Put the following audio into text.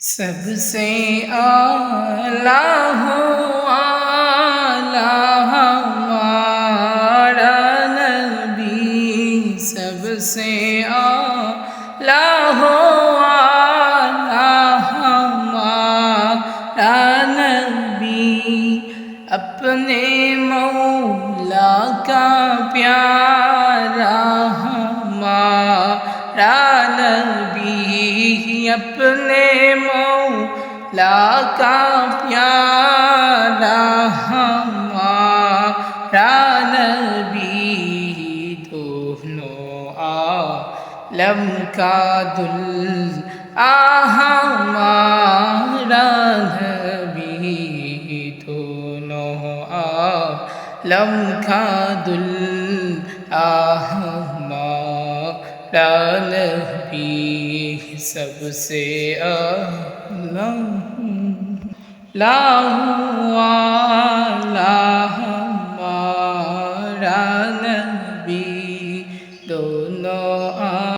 سب سے اعلیٰ ہو اعلیٰ ہمارا نبی، سب سے اعلیٰ ہو اعلیٰ ہمارا نبی، اپنے مولا کا پیارا ہمارا نبی، اپنے مولا کا پیارا ہمارا نبی، دونوں عالم کا دلہا ہمارا نبی، دونوں عالم کا دلہا ہمارا نبی، سب سے اعلیٰ ہمارا نبی۔